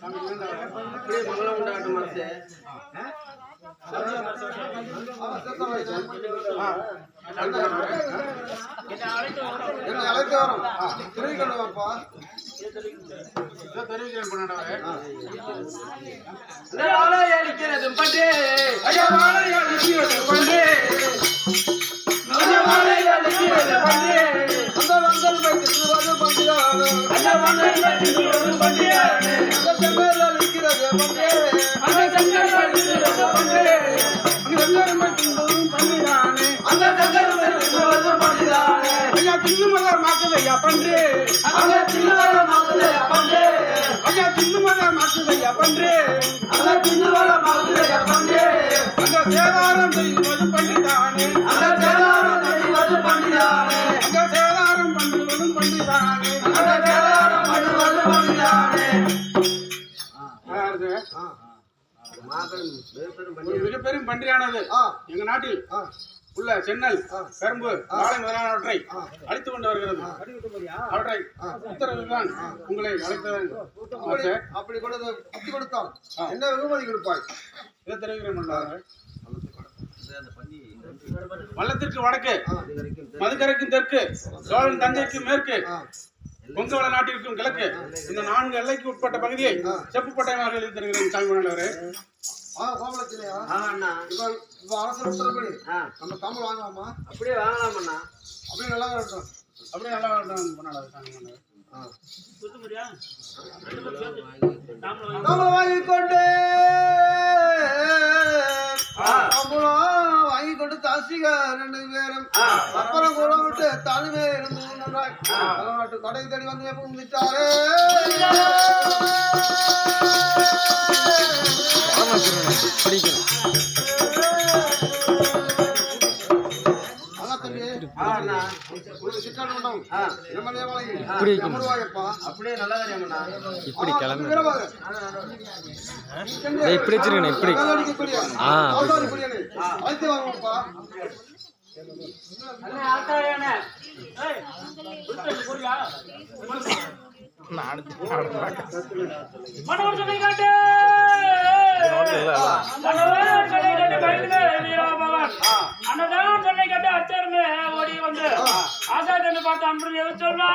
அப்படியே மங்களம் உண்டாகட்டும் மனசு. என்னை அழைத்து வரும் தெரிவிக்கணும் வாப்பா. தெரிவிக்கிறேன் பண்ணாடவரே. அளிக்கிறது பண்டே ஐயா வாழை அளிக்கிறது பண்டே அளிக்கிறது பண்டே அந்த வந்தல் வைத்திருவது பண்டிதானே அந்த மன்னர் வைத்திருவது பண்டிதானே அந்த செங்கல் அளிக்கிறது பண்டே அந்த சங்கர் வைத்திருவது பண்டே அந்த செங்கல் வைத்திருவதும் பண்டிதானே அந்த சங்கர் வைத்திருவது பண்டிதானே ஐயா தின்னுமலர் மாக்குதையா பன்றே அந்த தின்னுவர மகளே பண்டே ஐயா தின்னுமலர் மாக்குதையா பன்றே அந்த தின்னுவர மகளே பண்டே அந்த சேதாரம் செய்வது பண்டிதானே அந்த சேதாரம் செய்வது பண்டிதானே அந்த சேதாரம் பண்ணுவதும் பண்டிதானே அந்த சேதாரம் பண்ணுவது பண்டிதானே மிகப்பெரும் பன்றியானது எங்க நாட்டில் உள்ள சென்னல் கரும்பு வாழை முதலானவற்றை அழித்து கொண்டு வருகிறது. அவற்றை உத்தரவுதான் உங்களை அழைத்தது. அப்படி கொடுத்தால் என்ன வெகுமதி கொடுப்பாய்? இதை தெரிவிக்கிறேன். வல்லத்திற்கு வடக்கு, மதுக்கரைக்கும் தெற்கு, சோழன் தஞ்சைக்கு மேற்கு, கொங்கவள நாட்டிற்கும் கிழக்கு, இந்த 4 எல்லைக்கு உட்பட்ட பகுதியை செப்புப்பட்டையமாக எழுதி தருகிறேன் சாமி கொண்டாடுறே. கோமலத்திலையா இப்ப அரசு உத்தரப்படி நம்ம தமிழ் வாங்கலாமா? அப்படியே வாங்கலாம் அண்ணா. அப்படியே நல்லா இருக்கட்டும். அப்படியே நல்லா கொண்டாடாது சாமி கொண்டாடு. நம்மள வாங்கிக்கொண்டு வாங்கி கொண்டு தாசிக 2 பேரும் அப்புறம் கூட விட்டு தானுமே இருந்து கடை தேடி வந்து எப்ப முடிச்சாரு. அப்படியே நல்லா இப்படி கிளம்பு இப்படி வச்சிருக்கேன் இப்படி ஓடி வந்து ஆசாதனை பார்த்து அன்று எது சொல்வா